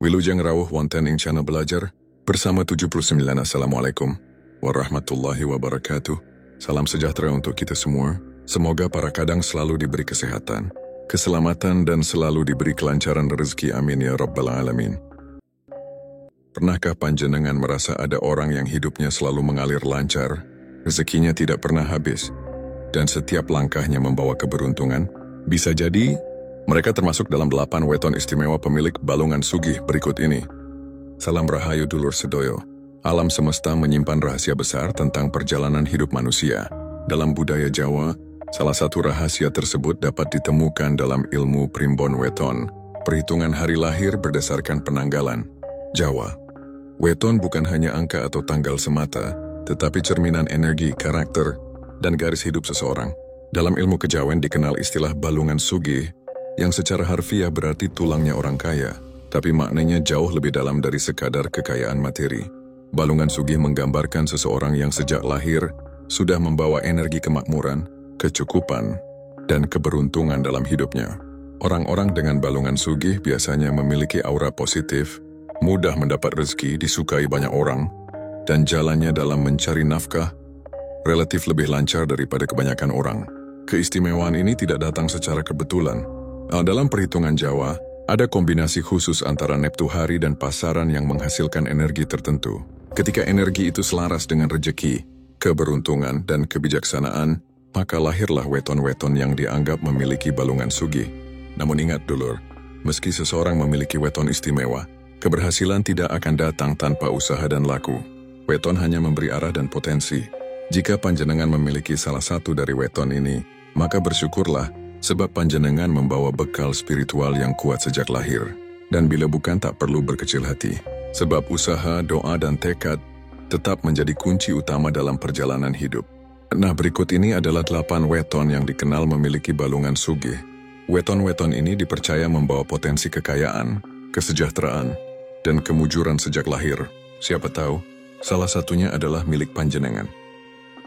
Wilujeng rawuh wonten ing channel belajar bersama 79. Assalamualaikum warahmatullahi wabarakatuh. Salam sejahtera untuk kita semua. Semoga para kadang selalu diberi kesehatan, keselamatan dan selalu diberi kelancaran rezeki. Amin ya rabbal alamin. Pernahkah panjenengan merasa ada orang yang hidupnya selalu mengalir lancar, rezekinya tidak pernah habis, dan setiap langkahnya membawa keberuntungan? Bisa jadi mereka termasuk dalam 8 weton istimewa pemilik balungan sugih berikut ini. Salam rahayu dulur sedoyo. Alam semesta menyimpan rahasia besar tentang perjalanan hidup manusia. Dalam budaya Jawa, salah satu rahasia tersebut dapat ditemukan dalam ilmu primbon weton, perhitungan hari lahir berdasarkan penanggalan. Jawa. Weton bukan hanya angka atau tanggal semata, tetapi cerminan energi, karakter, dan garis hidup seseorang. Dalam ilmu kejawen dikenal istilah balungan sugih, yang secara harfiah berarti tulangnya orang kaya, tapi maknanya jauh lebih dalam dari sekadar kekayaan materi. Balungan sugih menggambarkan seseorang yang sejak lahir sudah membawa energi kemakmuran, kecukupan, dan keberuntungan dalam hidupnya. Orang-orang dengan balungan sugih biasanya memiliki aura positif, mudah mendapat rezeki, disukai banyak orang, dan jalannya dalam mencari nafkah relatif lebih lancar daripada kebanyakan orang. Keistimewaan ini tidak datang secara kebetulan. Dalam perhitungan Jawa, ada kombinasi khusus antara neptu hari dan pasaran yang menghasilkan energi tertentu. Ketika energi itu selaras dengan rejeki, keberuntungan, dan kebijaksanaan, maka lahirlah weton-weton yang dianggap memiliki balungan sugih. Namun ingat dulur, meski seseorang memiliki weton istimewa, keberhasilan tidak akan datang tanpa usaha dan laku. Weton hanya memberi arah dan potensi. Jika panjenengan memiliki salah satu dari weton ini, maka bersyukurlah, sebab panjenengan membawa bekal spiritual yang kuat sejak lahir. Dan bila bukan, tak perlu berkecil hati. Sebab usaha, doa, dan tekad tetap menjadi kunci utama dalam perjalanan hidup. Nah, berikut ini adalah 8 weton yang dikenal memiliki balungan sugih. Weton-weton ini dipercaya membawa potensi kekayaan, kesejahteraan, dan kemujuran sejak lahir. Siapa tahu, salah satunya adalah milik panjenengan.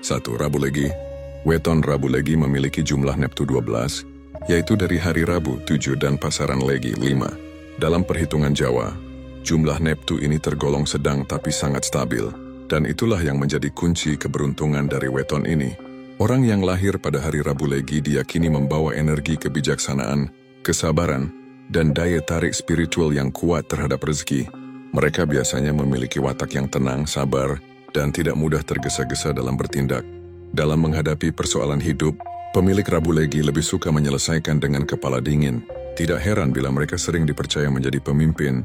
1. Rabu Legi. Weton Rabu Legi memiliki jumlah neptu 12, yaitu dari hari Rabu 7 dan pasaran Legi 5. Dalam perhitungan Jawa, jumlah neptu ini tergolong sedang tapi sangat stabil, dan itulah yang menjadi kunci keberuntungan dari weton ini. Orang yang lahir pada hari Rabu Legi diyakini membawa energi kebijaksanaan, kesabaran, dan daya tarik spiritual yang kuat terhadap rezeki. Mereka biasanya memiliki watak yang tenang, sabar, dan tidak mudah tergesa-gesa dalam bertindak. Dalam menghadapi persoalan hidup, pemilik Rabu Legi lebih suka menyelesaikan dengan kepala dingin. Tidak heran bila mereka sering dipercaya menjadi pemimpin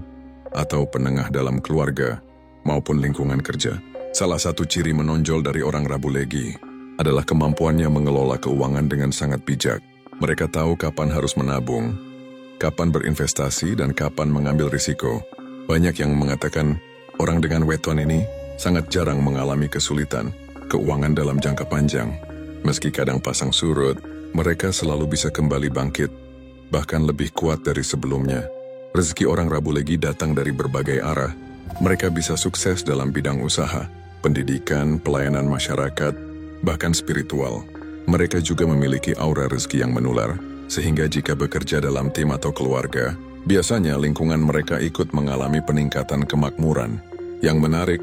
atau penengah dalam keluarga maupun lingkungan kerja. Salah satu ciri menonjol dari orang Rabu Legi adalah kemampuannya mengelola keuangan dengan sangat bijak. Mereka tahu kapan harus menabung, kapan berinvestasi, dan kapan mengambil risiko. Banyak yang mengatakan orang dengan weton ini sangat jarang mengalami kesulitan keuangan dalam jangka panjang. Meski kadang pasang surut, mereka selalu bisa kembali bangkit, bahkan lebih kuat dari sebelumnya. Rezeki orang Rabu Legi datang dari berbagai arah. Mereka bisa sukses dalam bidang usaha, pendidikan, pelayanan masyarakat, bahkan spiritual. Mereka juga memiliki aura rezeki yang menular, sehingga jika bekerja dalam tim atau keluarga, biasanya lingkungan mereka ikut mengalami peningkatan kemakmuran. Yang menarik,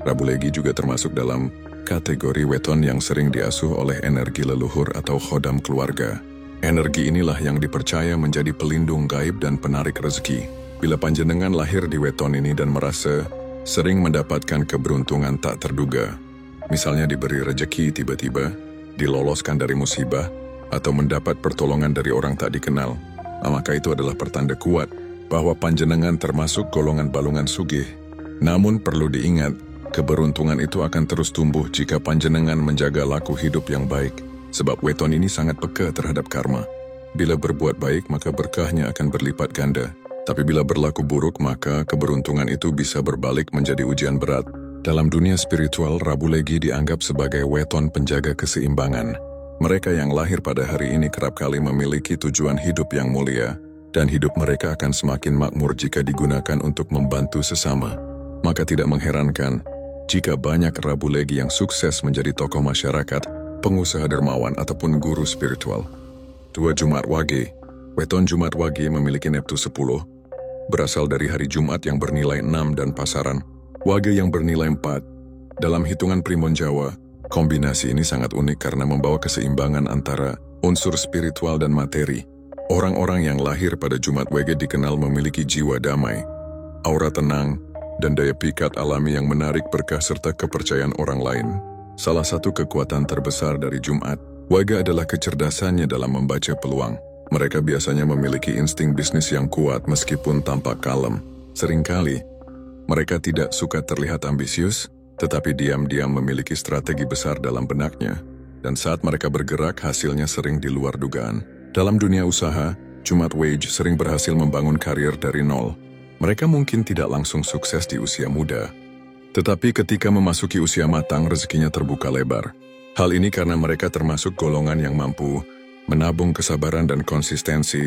Rabu Legi juga termasuk dalam kategori weton yang sering diasuh oleh energi leluhur atau khodam keluarga. Energi inilah yang dipercaya menjadi pelindung gaib dan penarik rezeki. Bila panjenengan lahir di weton ini dan merasa sering mendapatkan keberuntungan tak terduga, misalnya diberi rezeki tiba-tiba, diloloskan dari musibah, atau mendapat pertolongan dari orang tak dikenal, maka itu adalah pertanda kuat bahwa panjenengan termasuk golongan balungan sugih. Namun perlu diingat, keberuntungan itu akan terus tumbuh jika panjenengan menjaga laku hidup yang baik, sebab weton ini sangat peka terhadap karma. Bila berbuat baik, maka berkahnya akan berlipat ganda. Tapi bila berlaku buruk, maka keberuntungan itu bisa berbalik menjadi ujian berat. Dalam dunia spiritual, Rabu Legi dianggap sebagai weton penjaga keseimbangan. Mereka yang lahir pada hari ini kerap kali memiliki tujuan hidup yang mulia, dan hidup mereka akan semakin makmur jika digunakan untuk membantu sesama. Maka tidak mengherankan jika banyak Rabu Legi yang sukses menjadi tokoh masyarakat, pengusaha dermawan, ataupun guru spiritual. 2. Jumat Wage. Weton Jumat Wage memiliki neptu 10, berasal dari hari Jumat yang bernilai 6 dan pasaran Wage yang bernilai 4. Dalam hitungan primbon Jawa, kombinasi ini sangat unik karena membawa keseimbangan antara unsur spiritual dan materi. Orang-orang yang lahir pada Jumat Wage dikenal memiliki jiwa damai, aura tenang, dan daya pikat alami yang menarik berkah serta kepercayaan orang lain. Salah satu kekuatan terbesar dari Jumat Wage adalah kecerdasannya dalam membaca peluang. Mereka biasanya memiliki insting bisnis yang kuat meskipun tampak kalem. Seringkali, mereka tidak suka terlihat ambisius, tetapi diam-diam memiliki strategi besar dalam benaknya. Dan saat mereka bergerak, hasilnya sering di luar dugaan. Dalam dunia usaha, Jumat Wage sering berhasil membangun karir dari nol. Mereka mungkin tidak langsung sukses di usia muda, tetapi ketika memasuki usia matang, rezekinya terbuka lebar. Hal ini karena mereka termasuk golongan yang mampu menabung kesabaran dan konsistensi,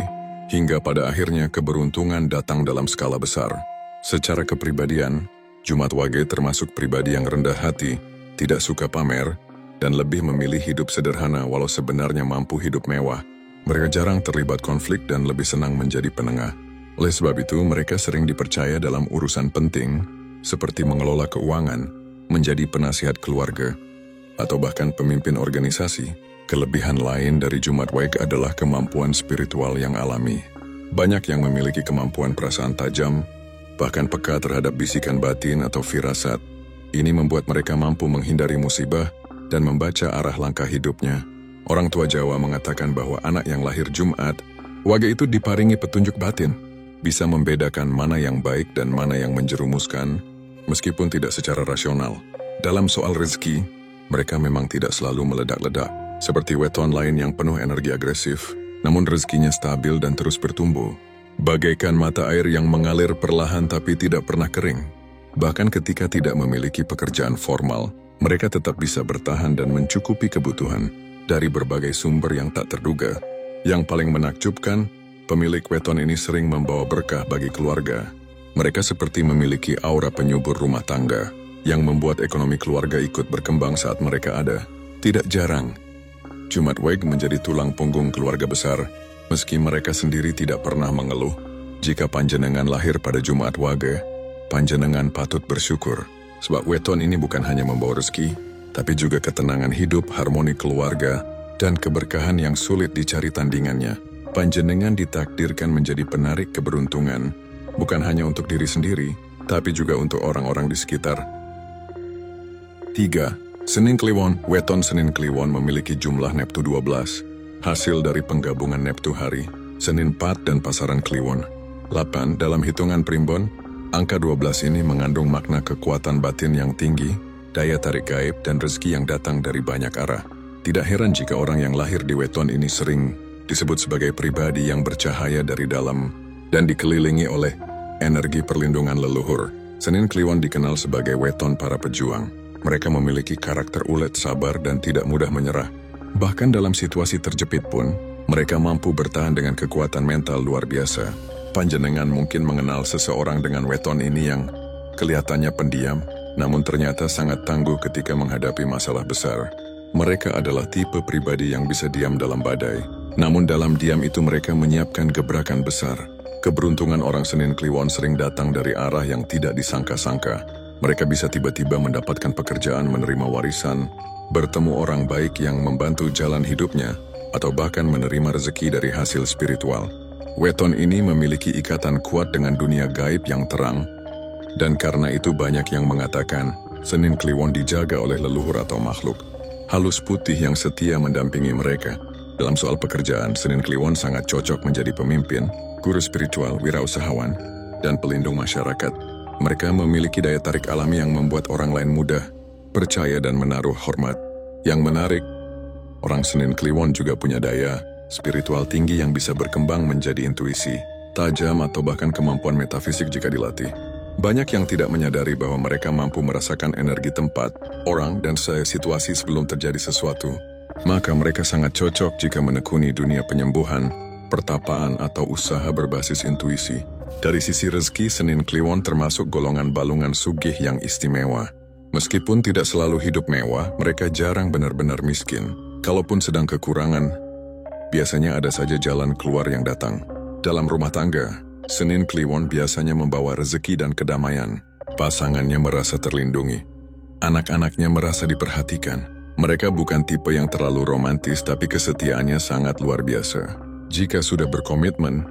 hingga pada akhirnya keberuntungan datang dalam skala besar. Secara kepribadian, Jumat Wage termasuk pribadi yang rendah hati, tidak suka pamer, dan lebih memilih hidup sederhana walau sebenarnya mampu hidup mewah. Mereka jarang terlibat konflik dan lebih senang menjadi penengah. Oleh sebab itu, mereka sering dipercaya dalam urusan penting, seperti mengelola keuangan, menjadi penasihat keluarga, atau bahkan pemimpin organisasi. Kelebihan lain dari Jumat Wage adalah kemampuan spiritual yang alami. Banyak yang memiliki kemampuan perasaan tajam, bahkan peka terhadap bisikan batin atau firasat. Ini membuat mereka mampu menghindari musibah dan membaca arah langkah hidupnya. Orang tua Jawa mengatakan bahwa anak yang lahir Jumat Wage itu diparingi petunjuk batin, bisa membedakan mana yang baik dan mana yang menjerumuskan, meskipun tidak secara rasional. Dalam soal rezeki, mereka memang tidak selalu meledak-ledak, seperti weton lain yang penuh energi agresif, namun rezekinya stabil dan terus bertumbuh. Bagaikan mata air yang mengalir perlahan tapi tidak pernah kering. Bahkan ketika tidak memiliki pekerjaan formal, mereka tetap bisa bertahan dan mencukupi kebutuhan dari berbagai sumber yang tak terduga. Yang paling menakjubkan, pemilik weton ini sering membawa berkah bagi keluarga. Mereka seperti memiliki aura penyubur rumah tangga, yang membuat ekonomi keluarga ikut berkembang saat mereka ada. Tidak jarang, Jumat Wage menjadi tulang punggung keluarga besar, meski mereka sendiri tidak pernah mengeluh. Jika panjenengan lahir pada Jumat Wage, panjenengan patut bersyukur, sebab weton ini bukan hanya membawa rezeki, tapi juga ketenangan hidup, harmoni keluarga, dan keberkahan yang sulit dicari tandingannya. Panjenengan ditakdirkan menjadi penarik keberuntungan, bukan hanya untuk diri sendiri, tapi juga untuk orang-orang di sekitar. 3. Senin Kliwon. Weton Senin Kliwon memiliki jumlah Neptu 12, hasil dari penggabungan Neptu hari, Senin 4 dan pasaran Kliwon 8. Dalam hitungan primbon, angka 12 ini mengandung makna kekuatan batin yang tinggi, daya tarik gaib, dan rezeki yang datang dari banyak arah. Tidak heran jika orang yang lahir di weton ini sering disebut sebagai pribadi yang bercahaya dari dalam dan dikelilingi oleh energi perlindungan leluhur. Senin Kliwon dikenal sebagai weton para pejuang. Mereka memiliki karakter ulet, sabar, dan tidak mudah menyerah. Bahkan dalam situasi terjepit pun, mereka mampu bertahan dengan kekuatan mental luar biasa. Panjenengan mungkin mengenal seseorang dengan weton ini yang kelihatannya pendiam, namun ternyata sangat tangguh ketika menghadapi masalah besar. Mereka adalah tipe pribadi yang bisa diam dalam badai, namun dalam diam itu mereka menyiapkan gebrakan besar. Keberuntungan orang Senin Kliwon sering datang dari arah yang tidak disangka-sangka. Mereka bisa tiba-tiba mendapatkan pekerjaan, menerima warisan, bertemu orang baik yang membantu jalan hidupnya, atau bahkan menerima rezeki dari hasil spiritual. Weton ini memiliki ikatan kuat dengan dunia gaib yang terang, dan karena itu banyak yang mengatakan Senin Kliwon dijaga oleh leluhur atau makhluk halus putih yang setia mendampingi mereka. Dalam soal pekerjaan, Senin Kliwon sangat cocok menjadi pemimpin, guru spiritual, wirausahawan, dan pelindung masyarakat. Mereka memiliki daya tarik alami yang membuat orang lain mudah percaya dan menaruh hormat. Yang menarik, orang Senin Kliwon juga punya daya spiritual tinggi yang bisa berkembang menjadi intuisi, tajam, atau bahkan kemampuan metafisik jika dilatih. Banyak yang tidak menyadari bahwa mereka mampu merasakan energi tempat, orang, dan situasi sebelum terjadi sesuatu. Maka mereka sangat cocok jika menekuni dunia penyembuhan, pertapaan, atau usaha berbasis intuisi. Dari sisi rezeki, Senin Kliwon termasuk golongan balungan sugih yang istimewa. Meskipun tidak selalu hidup mewah, mereka jarang benar-benar miskin. Kalaupun sedang kekurangan, biasanya ada saja jalan keluar yang datang. Dalam rumah tangga, Senin Kliwon biasanya membawa rezeki dan kedamaian. Pasangannya merasa terlindungi. Anak-anaknya merasa diperhatikan. Mereka bukan tipe yang terlalu romantis, tapi kesetiaannya sangat luar biasa. Jika sudah berkomitmen,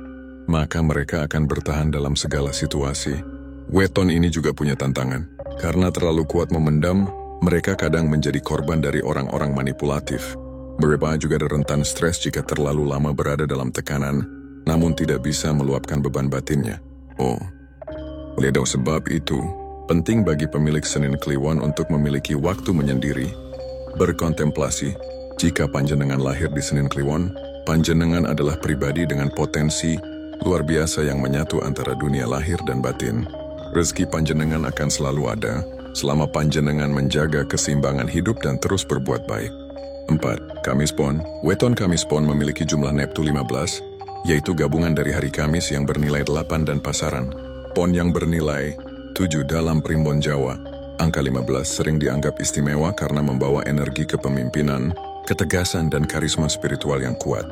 maka mereka akan bertahan dalam segala situasi. Weton ini juga punya tantangan. Karena terlalu kuat memendam, mereka kadang menjadi korban dari orang-orang manipulatif. Mereka juga rentan stres jika terlalu lama berada dalam tekanan, namun tidak bisa meluapkan beban batinnya. Oleh sebab itu, penting bagi pemilik Senin Kliwon untuk memiliki waktu menyendiri, berkontemplasi. Jika panjenengan lahir di Senin Kliwon, panjenengan adalah pribadi dengan potensi luar biasa yang menyatu antara dunia lahir dan batin. Rezeki panjenengan akan selalu ada, selama panjenengan menjaga keseimbangan hidup dan terus berbuat baik. 4. Kamis Pon. Weton Kamis Pon memiliki jumlah Neptu 15, yaitu gabungan dari hari Kamis yang bernilai 8 dan pasaran. Pon yang bernilai 7 dalam primbon Jawa. Angka 15 sering dianggap istimewa karena membawa energi kepemimpinan, ketegasan dan karisma spiritual yang kuat.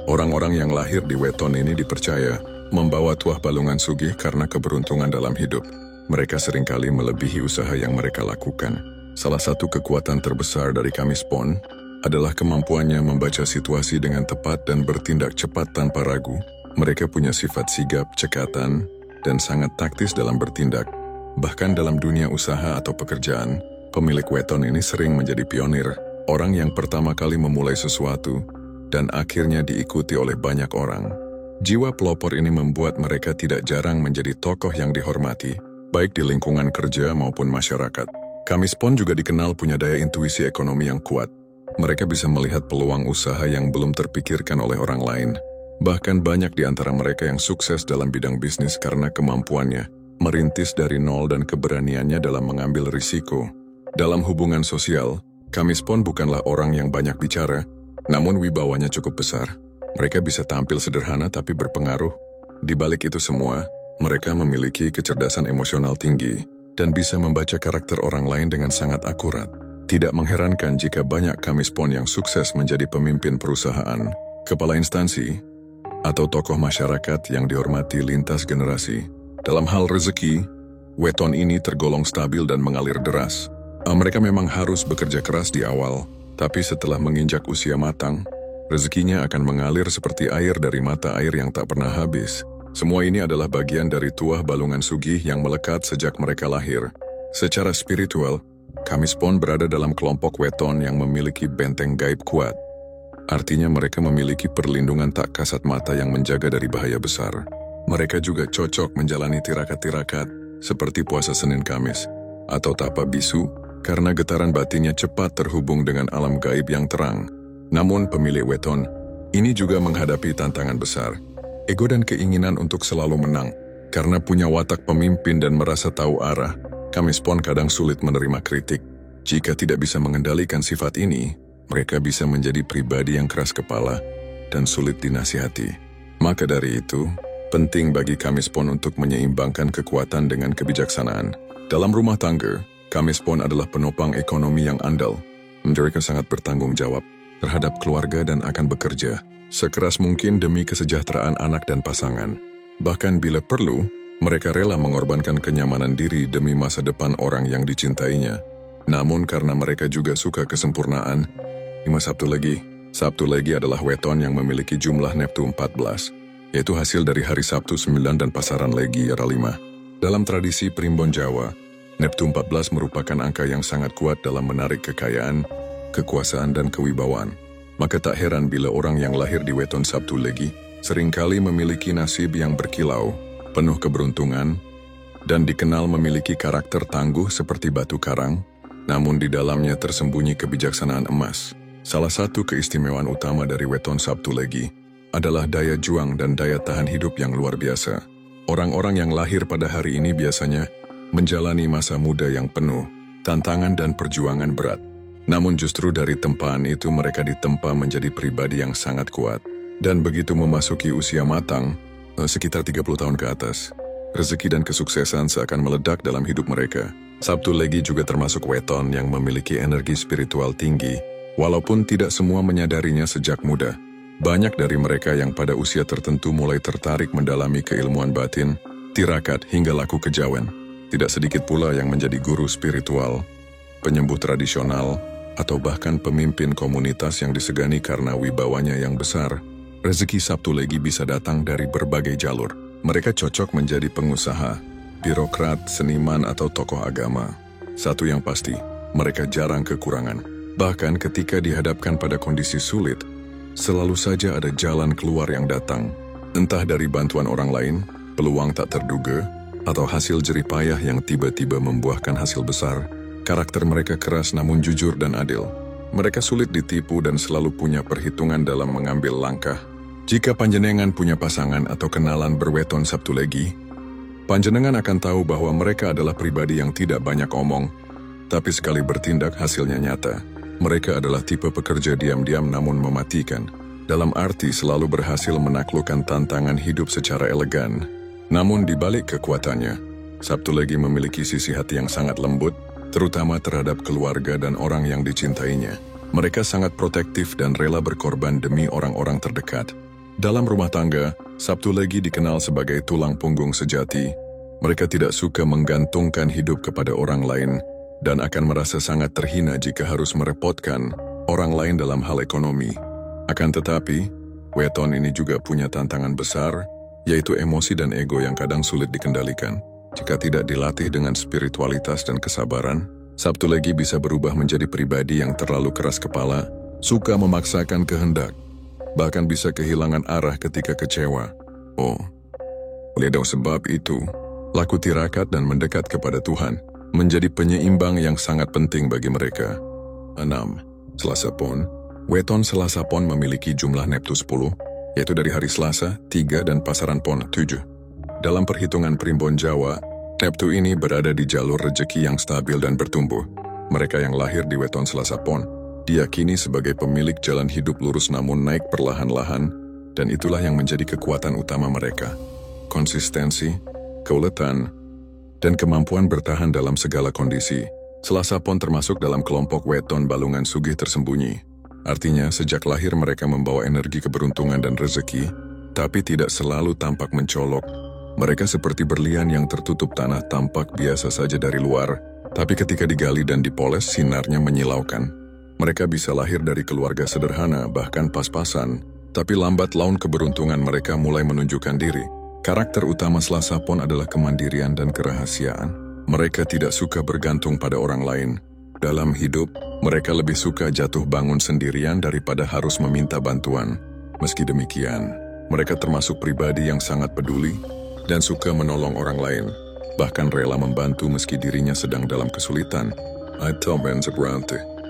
Orang-orang yang lahir di Weton ini dipercaya membawa tuah balungan sugih karena keberuntungan dalam hidup. Mereka seringkali melebihi usaha yang mereka lakukan. Salah satu kekuatan terbesar dari Kamis Pon adalah kemampuannya membaca situasi dengan tepat dan bertindak cepat tanpa ragu. Mereka punya sifat sigap, cekatan, dan sangat taktis dalam bertindak. Bahkan dalam dunia usaha atau pekerjaan, pemilik Weton ini sering menjadi pionir, orang yang pertama kali memulai sesuatu, dan akhirnya diikuti oleh banyak orang. Jiwa pelopor ini membuat mereka tidak jarang menjadi tokoh yang dihormati, baik di lingkungan kerja maupun masyarakat. Kamis Pon juga dikenal punya daya intuisi ekonomi yang kuat. Mereka bisa melihat peluang usaha yang belum terpikirkan oleh orang lain. Bahkan banyak di antara mereka yang sukses dalam bidang bisnis karena kemampuannya merintis dari nol dan keberaniannya dalam mengambil risiko. Dalam hubungan sosial, Kamis Pon bukanlah orang yang banyak bicara, namun wibawanya cukup besar. Mereka bisa tampil sederhana tapi berpengaruh. Di balik itu semua, mereka memiliki kecerdasan emosional tinggi dan bisa membaca karakter orang lain dengan sangat akurat. Tidak mengherankan jika banyak Kamis Pon yang sukses menjadi pemimpin perusahaan, kepala instansi, atau tokoh masyarakat yang dihormati lintas generasi. Dalam hal rezeki, Weton ini tergolong stabil dan mengalir deras. Mereka memang harus bekerja keras di awal, tapi setelah menginjak usia matang, rezekinya akan mengalir seperti air dari mata air yang tak pernah habis. Semua ini adalah bagian dari tuah balungan sugih yang melekat sejak mereka lahir. Secara spiritual, Kamis Pon berada dalam kelompok Weton yang memiliki benteng gaib kuat. Artinya mereka memiliki perlindungan tak kasat mata yang menjaga dari bahaya besar. Mereka juga cocok menjalani tirakat-tirakat seperti puasa Senin Kamis atau tapa bisu karena getaran batinnya cepat terhubung dengan alam gaib yang terang. Namun pemilik Weton ini juga menghadapi tantangan besar. Ego dan keinginan untuk selalu menang. Karena punya watak pemimpin dan merasa tahu arah, Kamis Pon kadang sulit menerima kritik. Jika tidak bisa mengendalikan sifat ini, mereka bisa menjadi pribadi yang keras kepala dan sulit dinasihati. Maka dari itu, penting bagi Kamis Pon untuk menyeimbangkan kekuatan dengan kebijaksanaan. Dalam rumah tangga, Kamis Pon adalah penopang ekonomi yang andal. Mereka sangat bertanggung jawab terhadap keluarga dan akan bekerja sekeras mungkin demi kesejahteraan anak dan pasangan. Bahkan bila perlu, mereka rela mengorbankan kenyamanan diri demi masa depan orang yang dicintainya. Namun karena mereka juga suka kesempurnaan, 5 Sabtu Legi adalah Weton yang memiliki jumlah Neptu 14, yaitu hasil dari hari Sabtu 9 dan pasaran Legi era 5. Dalam tradisi primbon Jawa, Neptu 14 merupakan angka yang sangat kuat dalam menarik kekayaan, kekuasaan dan kewibawaan. Maka tak heran bila orang yang lahir di Weton Sabtu Legi seringkali memiliki nasib yang berkilau, penuh keberuntungan, dan dikenal memiliki karakter tangguh seperti batu karang, namun di dalamnya tersembunyi kebijaksanaan emas. Salah satu keistimewaan utama dari Weton Sabtu Legi adalah daya juang dan daya tahan hidup yang luar biasa. Orang-orang yang lahir pada hari ini biasanya menjalani masa muda yang penuh tantangan dan perjuangan berat. Namun justru dari tempaan itu mereka ditempa menjadi pribadi yang sangat kuat. Dan begitu memasuki usia matang, sekitar 30 tahun ke atas, rezeki dan kesuksesan seakan meledak dalam hidup mereka. Sabtu Legi juga termasuk Weton yang memiliki energi spiritual tinggi, walaupun tidak semua menyadarinya sejak muda. Banyak dari mereka yang pada usia tertentu mulai tertarik mendalami keilmuan batin, tirakat hingga laku kejawen. Tidak sedikit pula yang menjadi guru spiritual, penyembuh tradisional, atau bahkan pemimpin komunitas yang disegani karena wibawanya yang besar. Rezeki Sabtu Legi bisa datang dari berbagai jalur. Mereka cocok menjadi pengusaha, birokrat, seniman, atau tokoh agama. Satu yang pasti, mereka jarang kekurangan. Bahkan ketika dihadapkan pada kondisi sulit, selalu saja ada jalan keluar yang datang. Entah dari bantuan orang lain, peluang tak terduga, atau hasil jerih payah yang tiba-tiba membuahkan hasil besar. Karakter mereka keras namun jujur dan adil. Mereka sulit ditipu dan selalu punya perhitungan dalam mengambil langkah. Jika panjenengan punya pasangan atau kenalan berweton Sabtu Legi, panjenengan akan tahu bahwa mereka adalah pribadi yang tidak banyak omong, tapi sekali bertindak hasilnya nyata. Mereka adalah tipe pekerja diam-diam namun mematikan, dalam arti selalu berhasil menaklukkan tantangan hidup secara elegan. Namun di balik kekuatannya, Sabtu Legi memiliki sisi hati yang sangat lembut, terutama terhadap keluarga dan orang yang dicintainya. Mereka sangat protektif dan rela berkorban demi orang-orang terdekat. Dalam rumah tangga, Sabtu Legi dikenal sebagai tulang punggung sejati. Mereka tidak suka menggantungkan hidup kepada orang lain dan akan merasa sangat terhina jika harus merepotkan orang lain dalam hal ekonomi. Akan tetapi, weton ini juga punya tantangan besar, yaitu emosi dan ego yang kadang sulit dikendalikan. Jika tidak dilatih dengan spiritualitas dan kesabaran, Sabtu Legi bisa berubah menjadi pribadi yang terlalu keras kepala, suka memaksakan kehendak, bahkan bisa kehilangan arah ketika kecewa. Oleh sebab itu, laku tirakat dan mendekat kepada Tuhan menjadi penyeimbang yang sangat penting bagi mereka. 6. Selasa Pon. Weton Selasa Pon memiliki jumlah neptu 10, yaitu dari hari Selasa, 3 dan pasaran Pon, 7. Dalam perhitungan primbon Jawa, neptu ini berada di jalur rejeki yang stabil dan bertumbuh. Mereka yang lahir di weton Selasa Pon diyakini sebagai pemilik jalan hidup lurus namun naik perlahan-lahan, dan itulah yang menjadi kekuatan utama mereka. Konsistensi, keuletan, dan kemampuan bertahan dalam segala kondisi. Selasa Pon termasuk dalam kelompok weton balungan sugih tersembunyi. Artinya, sejak lahir mereka membawa energi keberuntungan dan rezeki, tapi tidak selalu tampak mencolok. Mereka seperti berlian yang tertutup tanah, tampak biasa saja dari luar, tapi ketika digali dan dipoles, sinarnya menyilaukan. Mereka bisa lahir dari keluarga sederhana, bahkan pas-pasan, tapi lambat laun keberuntungan mereka mulai menunjukkan diri. Karakter utama Selasa Pon adalah kemandirian dan kerahasiaan. Mereka tidak suka bergantung pada orang lain. Dalam hidup, mereka lebih suka jatuh bangun sendirian daripada harus meminta bantuan. Meski demikian, mereka termasuk pribadi yang sangat peduli dan suka menolong orang lain, bahkan rela membantu meski dirinya sedang dalam kesulitan.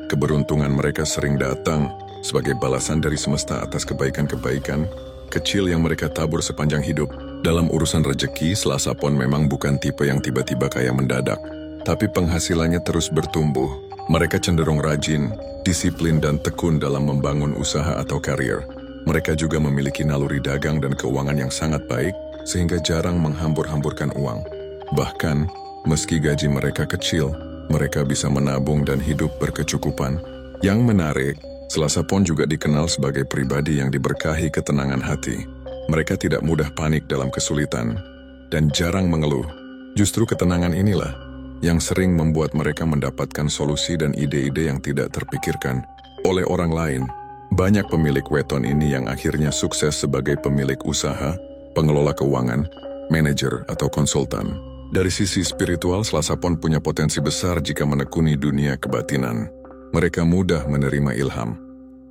Keberuntungan mereka sering datang sebagai balasan dari semesta atas kebaikan-kebaikan kecil yang mereka tabur sepanjang hidup. Dalam urusan rezeki, Selasa Pon memang bukan tipe yang tiba-tiba kaya mendadak, tapi penghasilannya terus bertumbuh. Mereka cenderung rajin, disiplin dan tekun dalam membangun usaha atau karier. Mereka juga memiliki naluri dagang dan keuangan yang sangat baik, sehingga jarang menghambur-hamburkan uang. Bahkan, meski gaji mereka kecil, mereka bisa menabung dan hidup berkecukupan. Yang menarik, Selasa Pon juga dikenal sebagai pribadi yang diberkahi ketenangan hati. Mereka tidak mudah panik dalam kesulitan dan jarang mengeluh. Justru ketenangan inilah yang sering membuat mereka mendapatkan solusi dan ide-ide yang tidak terpikirkan oleh orang lain. Banyak pemilik weton ini yang akhirnya sukses sebagai pemilik usaha, pengelola keuangan, manajer, atau konsultan. Dari sisi spiritual, Selasa Pon punya potensi besar jika menekuni dunia kebatinan. Mereka mudah menerima ilham,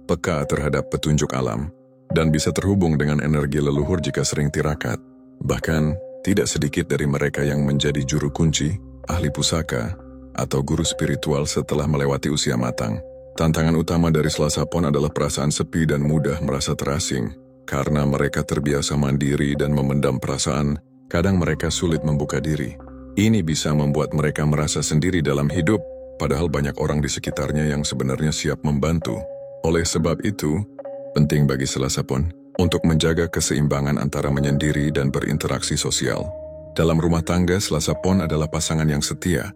peka terhadap petunjuk alam, dan bisa terhubung dengan energi leluhur jika sering tirakat. Bahkan, tidak sedikit dari mereka yang menjadi juru kunci, ahli pusaka, atau guru spiritual setelah melewati usia matang. Tantangan utama dari Selasa Pon adalah perasaan sepi dan mudah merasa terasing. Karena mereka terbiasa mandiri dan memendam perasaan, kadang mereka sulit membuka diri. Ini bisa membuat mereka merasa sendiri dalam hidup, padahal banyak orang di sekitarnya yang sebenarnya siap membantu. Oleh sebab itu, penting bagi Selasa Pon untuk menjaga keseimbangan antara menyendiri dan berinteraksi sosial. Dalam rumah tangga, Selasa Pon adalah pasangan yang setia,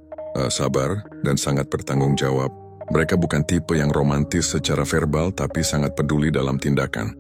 sabar, dan sangat bertanggung jawab. Mereka bukan tipe yang romantis secara verbal tapi sangat peduli dalam tindakan.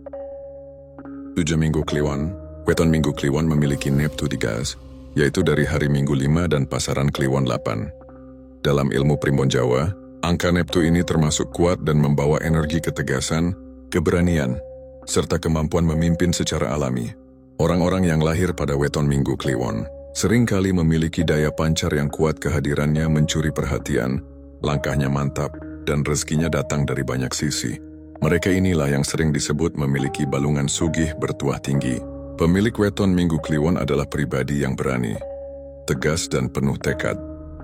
7 Minggu Kliwon, weton Minggu Kliwon memiliki neptu 3, yaitu dari hari Minggu 5 dan pasaran Kliwon 8. Dalam ilmu primbon Jawa, angka neptu ini termasuk kuat dan membawa energi ketegasan, keberanian, serta kemampuan memimpin secara alami. Orang-orang yang lahir pada weton Minggu Kliwon seringkali memiliki daya pancar yang kuat, kehadirannya mencuri perhatian, langkahnya mantap, dan rezekinya datang dari banyak sisi. Mereka inilah yang sering disebut memiliki balungan sugih bertuah tinggi. Pemilik weton Minggu Kliwon adalah pribadi yang berani, tegas dan penuh tekad.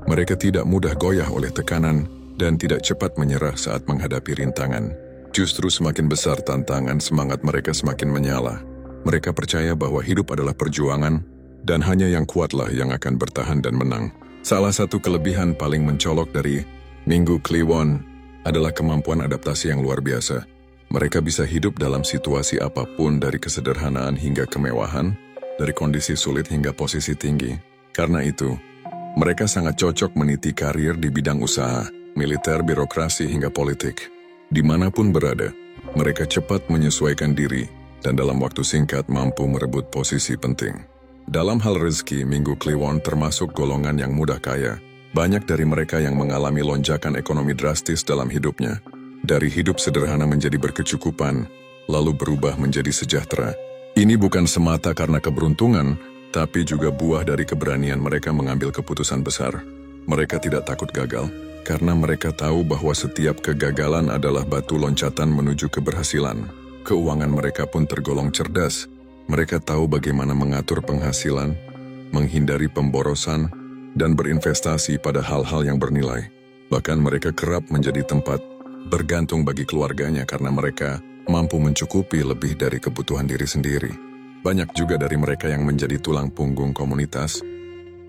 Mereka tidak mudah goyah oleh tekanan dan tidak cepat menyerah saat menghadapi rintangan. Justru semakin besar tantangan, semangat mereka semakin menyala. Mereka percaya bahwa hidup adalah perjuangan dan hanya yang kuatlah yang akan bertahan dan menang. Salah satu kelebihan paling mencolok dari Minggu Kliwon adalah kemampuan adaptasi yang luar biasa. Mereka bisa hidup dalam situasi apapun, dari kesederhanaan hingga kemewahan, dari kondisi sulit hingga posisi tinggi. Karena itu, mereka sangat cocok meniti karir di bidang usaha, militer, birokrasi, hingga politik. Dimanapun berada, mereka cepat menyesuaikan diri dan dalam waktu singkat mampu merebut posisi penting. Dalam hal rezeki, Minggu Kliwon termasuk golongan yang mudah kaya. Banyak dari mereka yang mengalami lonjakan ekonomi drastis dalam hidupnya. Dari hidup sederhana menjadi berkecukupan, lalu berubah menjadi sejahtera. Ini bukan semata karena keberuntungan, tapi juga buah dari keberanian mereka mengambil keputusan besar. Mereka tidak takut gagal, karena mereka tahu bahwa setiap kegagalan adalah batu loncatan menuju keberhasilan. Keuangan mereka pun tergolong cerdas. Mereka tahu bagaimana mengatur penghasilan, menghindari pemborosan, dan berinvestasi pada hal-hal yang bernilai. Bahkan mereka kerap menjadi tempat bergantung bagi keluarganya karena mereka mampu mencukupi lebih dari kebutuhan diri sendiri. Banyak juga dari mereka yang menjadi tulang punggung komunitas,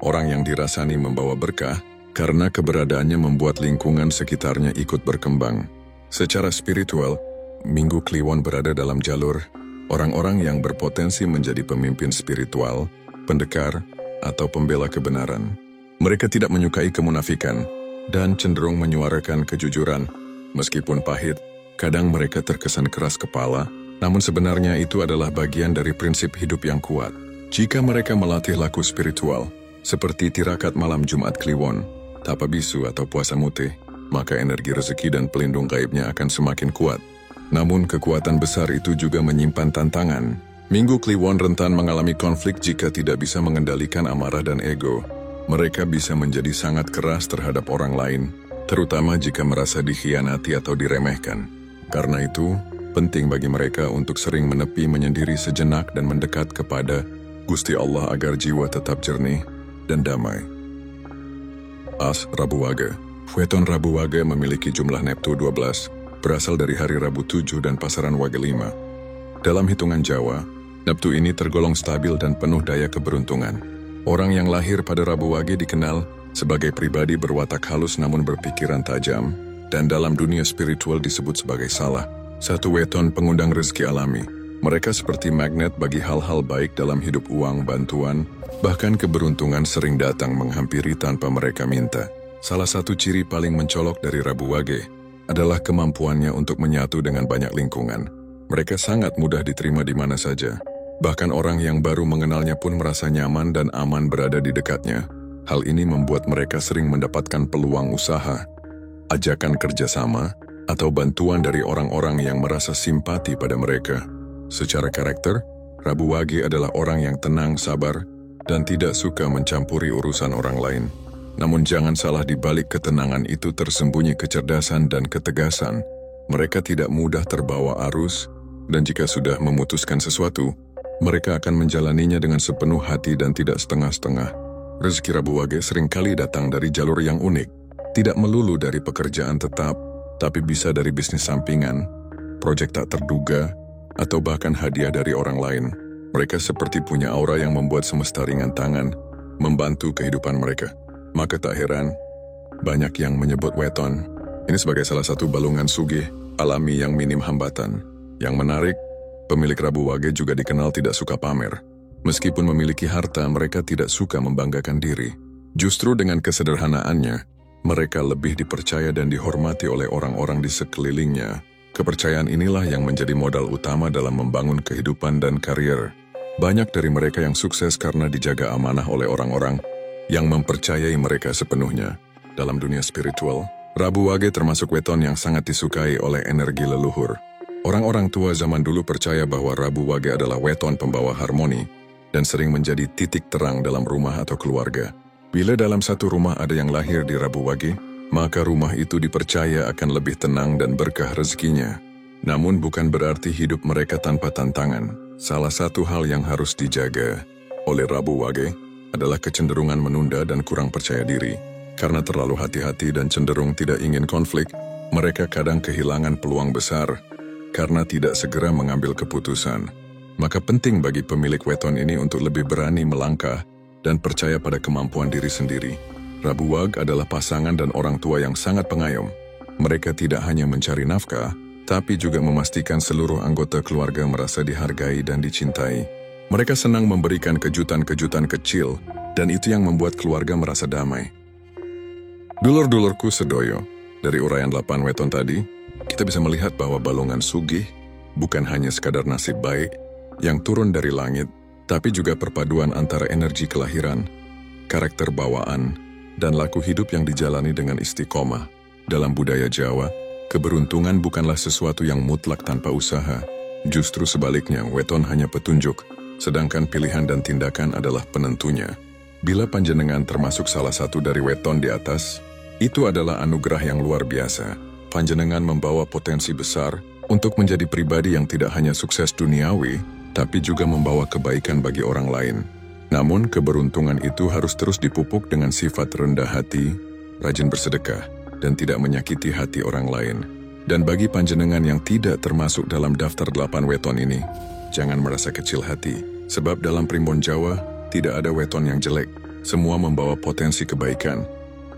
orang yang dirasani membawa berkah karena keberadaannya membuat lingkungan sekitarnya ikut berkembang. Secara spiritual, Minggu Kliwon berada dalam jalur orang-orang yang berpotensi menjadi pemimpin spiritual, pendekar, atau pembela kebenaran. Mereka tidak menyukai kemunafikan dan cenderung menyuarakan kejujuran. Meskipun pahit, kadang mereka terkesan keras kepala, namun sebenarnya itu adalah bagian dari prinsip hidup yang kuat. Jika mereka melatih laku spiritual, seperti tirakat malam Jumat Kliwon, tapa bisu atau puasa mutih, maka energi rezeki dan pelindung gaibnya akan semakin kuat. Namun kekuatan besar itu juga menyimpan tantangan. Minggu Kliwon rentan mengalami konflik jika tidak bisa mengendalikan amarah dan ego. Mereka bisa menjadi sangat keras terhadap orang lain, terutama jika merasa dikhianati atau diremehkan. Karena itu, penting bagi mereka untuk sering menepi, menyendiri sejenak dan mendekat kepada Gusti Allah agar jiwa tetap jernih dan damai. As Rabu Wage. Weton Rabu Wage memiliki jumlah neptu 12, berasal dari hari Rabu 7 dan pasaran Wage 5. Dalam hitungan Jawa, neptu ini tergolong stabil dan penuh daya keberuntungan. Orang yang lahir pada Rabu Wage dikenal sebagai pribadi berwatak halus namun berpikiran tajam, dan dalam dunia spiritual disebut sebagai salah satu weton pengundang rezeki alami. Mereka seperti magnet bagi hal-hal baik dalam hidup, uang, bantuan, bahkan keberuntungan sering datang menghampiri tanpa mereka minta. Salah satu ciri paling mencolok dari Rabu Wage adalah kemampuannya untuk menyatu dengan banyak lingkungan. Mereka sangat mudah diterima di mana saja. Bahkan orang yang baru mengenalnya pun merasa nyaman dan aman berada di dekatnya. Hal ini membuat mereka sering mendapatkan peluang usaha, ajakan kerjasama, atau bantuan dari orang-orang yang merasa simpati pada mereka. Secara karakter, Rabu Wage adalah orang yang tenang, sabar, dan tidak suka mencampuri urusan orang lain. Namun jangan salah, di balik ketenangan itu tersembunyi kecerdasan dan ketegasan. Mereka tidak mudah terbawa arus, dan jika sudah memutuskan sesuatu, mereka akan menjalaninya dengan sepenuh hati dan tidak setengah-setengah. Rezeki Rabu Wage seringkali datang dari jalur yang unik, tidak melulu dari pekerjaan tetap, tapi bisa dari bisnis sampingan, proyek tak terduga, atau bahkan hadiah dari orang lain. Mereka seperti punya aura yang membuat semesta ringan tangan, membantu kehidupan mereka. Maka tak heran, banyak yang menyebut weton ini sebagai salah satu balungan sugih alami yang minim hambatan. Yang menarik, pemilik Rabu Wage juga dikenal tidak suka pamer. Meskipun memiliki harta, mereka tidak suka membanggakan diri. Justru dengan kesederhanaannya, mereka lebih dipercaya dan dihormati oleh orang-orang di sekelilingnya. Kepercayaan inilah yang menjadi modal utama dalam membangun kehidupan dan karier. Banyak dari mereka yang sukses karena dijaga amanah oleh orang-orang yang mempercayai mereka sepenuhnya. Dalam dunia spiritual, Rabu Wage termasuk weton yang sangat disukai oleh energi leluhur. Orang-orang tua zaman dulu percaya bahwa Rabu Wage adalah weton pembawa harmoni dan sering menjadi titik terang dalam rumah atau keluarga. Bila dalam satu rumah ada yang lahir di Rabu Wage, maka rumah itu dipercaya akan lebih tenang dan berkah rezekinya. Namun bukan berarti hidup mereka tanpa tantangan. Salah satu hal yang harus dijaga oleh Rabu Wage adalah kecenderungan menunda dan kurang percaya diri. Karena terlalu hati-hati dan cenderung tidak ingin konflik, mereka kadang kehilangan peluang besar karena tidak segera mengambil keputusan. Maka penting bagi pemilik weton ini untuk lebih berani melangkah dan percaya pada kemampuan diri sendiri. Rabu Wage adalah pasangan dan orang tua yang sangat pengayom. Mereka tidak hanya mencari nafkah, tapi juga memastikan seluruh anggota keluarga merasa dihargai dan dicintai. Mereka senang memberikan kejutan-kejutan kecil, dan itu yang membuat keluarga merasa damai. Dulur-dulurku sedoyo, dari uraian 8 weton tadi, kita bisa melihat bahwa balongan sugih bukan hanya sekadar nasib baik yang turun dari langit, tapi juga perpaduan antara energi kelahiran, karakter bawaan, dan laku hidup yang dijalani dengan istiqomah. Dalam budaya Jawa, keberuntungan bukanlah sesuatu yang mutlak tanpa usaha. Justru sebaliknya, weton hanya petunjuk, sedangkan pilihan dan tindakan adalah penentunya. Bila panjenengan termasuk salah satu dari weton di atas, itu adalah anugerah yang luar biasa. Panjenengan membawa potensi besar untuk menjadi pribadi yang tidak hanya sukses duniawi, tapi juga membawa kebaikan bagi orang lain. Namun, keberuntungan itu harus terus dipupuk dengan sifat rendah hati, rajin bersedekah, dan tidak menyakiti hati orang lain. Dan bagi panjenengan yang tidak termasuk dalam daftar 8 weton ini, jangan merasa kecil hati, sebab dalam primbon Jawa, tidak ada weton yang jelek. Semua membawa potensi kebaikan,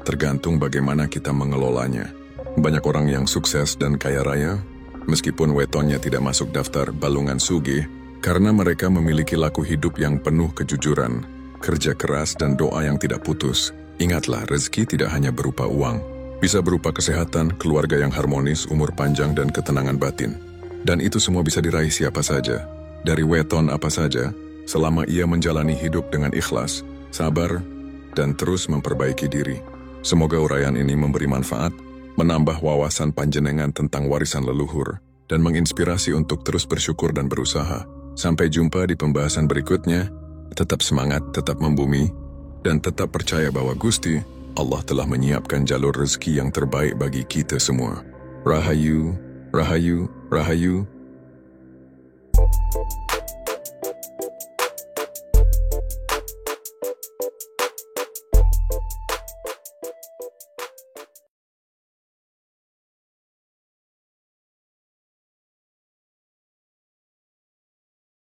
tergantung bagaimana kita mengelolanya. Banyak orang yang sukses dan kaya raya, meskipun wetonnya tidak masuk daftar balungan sugih, karena mereka memiliki laku hidup yang penuh kejujuran, kerja keras dan doa yang tidak putus. Ingatlah, rezeki tidak hanya berupa uang. Bisa berupa kesehatan, keluarga yang harmonis, umur panjang, dan ketenangan batin. Dan itu semua bisa diraih siapa saja, dari weton apa saja, selama ia menjalani hidup dengan ikhlas, sabar, dan terus memperbaiki diri. Semoga uraian ini memberi manfaat, menambah wawasan panjenengan tentang warisan leluhur, dan menginspirasi untuk terus bersyukur dan berusaha. Sampai jumpa di pembahasan berikutnya. Tetap semangat, tetap membumi, dan tetap percaya bahwa Gusti Allah telah menyiapkan jalur rezeki yang terbaik bagi kita semua. Rahayu, Rahayu, Rahayu.